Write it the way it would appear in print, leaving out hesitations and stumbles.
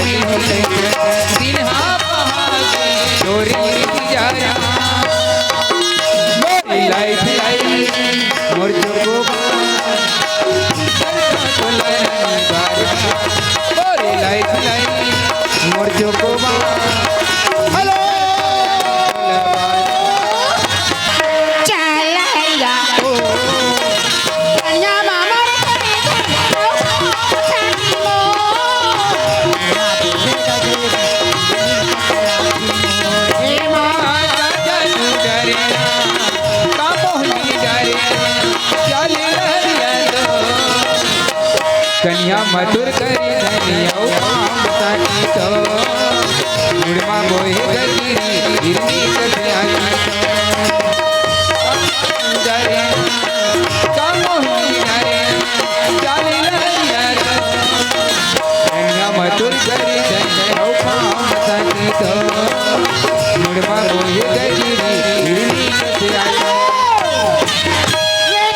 वाली सिन्हा पहाड़ी चोरी जाया मोरी लाइफ लाई मोर जोगो मोरी लाइफ लाई मोर जोगो हेलो कन्या मधुर करी धनिया पाम तो मुड़मा बोहे गली हिरनी कन्या